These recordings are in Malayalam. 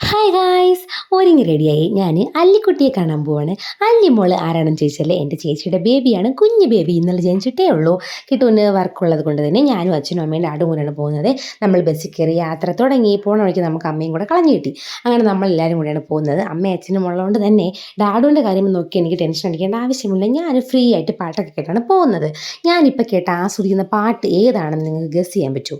ഹായ് ഗായ്സ്, ഒരുങ്ങി റെഡിയായി ഞാൻ അല്ലിക്കുട്ടിയെ കാണാൻ പോവാണ്. അല്ലിമോള് ആരാണെന്ന് ചോദിച്ചാൽ എൻ്റെ ചേച്ചിയുടെ ബേബിയാണ്, കുഞ്ഞു ബേബി. ഇന്നലെ ജനിച്ചിട്ടേ ഉള്ളൂ. കിട്ടുവിന് വർക്കുള്ളത് കൊണ്ട് തന്നെ ഞാനും അച്ഛനും അമ്മയും ഡാഡും കൂടെയാണ് പോകുന്നത്. നമ്മൾ ബസ്സിൽ കയറി യാത്ര തുടങ്ങി. പോണ വഴിക്ക് നമുക്ക് അമ്മയും കൂടെ കളഞ്ഞു കിട്ടി. അങ്ങനെ നമ്മളെല്ലാവരും കൂടെയാണ് പോകുന്നത്. അമ്മയും അച്ഛനും ഉള്ളതുകൊണ്ട് തന്നെ ഡാഡുവിൻ്റെ കാര്യം നോക്കി എനിക്ക് ടെൻഷൻ അടിക്കേണ്ട ആവശ്യമില്ല. ഞാൻ ഫ്രീ ആയിട്ട് പാട്ടൊക്കെ കേട്ടാണ് പോകുന്നത്. ഞാനിപ്പോൾ കേട്ട് ആസ്വദിക്കുന്ന പാട്ട് ഏതാണെന്ന് നിങ്ങൾക്ക് ഗസ് ചെയ്യാൻ പറ്റുമോ?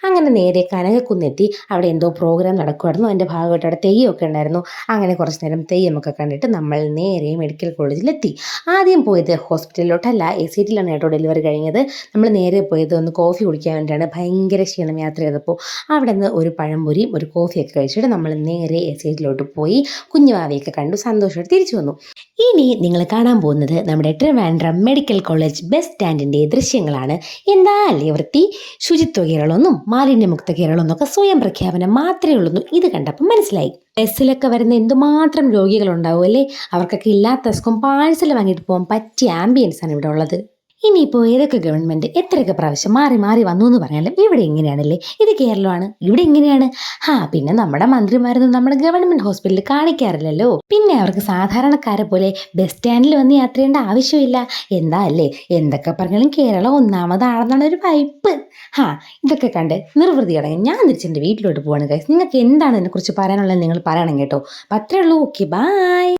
അങ്ങനെ നേരെ കനകക്കുന്നെത്തി. അവിടെ എന്തോ പ്രോഗ്രാം നടക്കുമായിരുന്നു. അതിൻ്റെ ഭാഗമായിട്ട് അവിടെ തെയ്യമൊക്കെ ഉണ്ടായിരുന്നു. അങ്ങനെ കുറച്ച് നേരം തെയ്യമൊക്കെ കണ്ടിട്ട് നമ്മൾ നേരെ മെഡിക്കൽ കോളേജിലെത്തി. ആദ്യം പോയത് ഹോസ്പിറ്റലിലോട്ടല്ല, എസിറ്റിലാണ് കേട്ടോ ഡെലിവറി കഴിഞ്ഞത്. നമ്മൾ നേരെ പോയത് ഒന്ന് കോഫി കുടിക്കാൻ വേണ്ടിയിട്ടാണ്. ഭയങ്കര ക്ഷീണം യാത്ര ചെയ്തപ്പോൾ. അവിടെ നിന്ന് ഒരു പഴംപൊരിയും ഒരു കോഫിയൊക്കെ കഴിച്ചിട്ട് നമ്മൾ നേരെ എസിറ്റിലോട്ട് പോയി കുഞ്ഞുവാവയൊക്കെ കണ്ടു സന്തോഷമായിട്ട് തിരിച്ചു വന്നു. ഇനി നിങ്ങൾ കാണാൻ പോകുന്നത് നമ്മുടെ ട്രിവാൻഡ്രം മെഡിക്കൽ കോളേജ് ബസ് സ്റ്റാൻഡിൻ്റെ ദൃശ്യങ്ങളാണ്. എന്താ അല്ലേ വൃത്തി! ശുചിത്വ കേരളമൊന്നും മാലിന്യമുക്ത കേരളമൊന്നൊക്കെ സ്വയം പ്രഖ്യാപനം മാത്രമേ ഉള്ളൂ. ഇത് കണ്ടപ്പോൾ മനസ്സിലായി. ബസ്സിലൊക്കെ വരുന്ന എന്തുമാത്രം രോഗികളുണ്ടാവും അല്ലേ? അവർക്കൊക്കെ ഇല്ലാത്ത അസുഖം പാഴ്സൽ വാങ്ങിയിട്ട് പോകാൻ പറ്റിയ ആംബിയൻസ് ആണ് ഇവിടെ ഉള്ളത്. ഇനിയിപ്പോൾ ഏതൊക്കെ ഗവൺമെൻറ് എത്രയൊക്കെ പ്രാവശ്യം മാറി മാറി വന്നു എന്ന് പറഞ്ഞാലും ഇവിടെ ഇങ്ങനെയാണല്ലേ? ഇത് കേരളമാണ്, ഇവിടെ ഇങ്ങനെയാണ്. പിന്നെ നമ്മുടെ മന്ത്രിമാരൊന്നും നമ്മുടെ ഗവൺമെൻറ് ഹോസ്പിറ്റലിൽ കാണിക്കാറില്ലല്ലോ. പിന്നെ അവർക്ക് സാധാരണക്കാരെ പോലെ ബസ് സ്റ്റാൻഡിൽ വന്ന് യാത്ര ചെയ്യേണ്ട ആവശ്യമില്ല. എന്താ അല്ലേ? എന്തൊക്കെ പറഞ്ഞാലും കേരളം ഒന്നാമതാണെന്നാണ് ഒരു വൈപ്പ്. ഇതൊക്കെ കണ്ട് നിർവൃതിയടങ്ങി ഞാൻ തിരിച്ചെൻ്റെ വീട്ടിലോട്ട് പോവാണ് ഗൈസ്. നിങ്ങൾക്ക് എന്താണ് ഇതിനെക്കുറിച്ച് പറയാനുള്ളത് നിങ്ങൾ പറയണം കേട്ടോ. അപ്പം അത്രേ ഉള്ളൂ. Okay, by.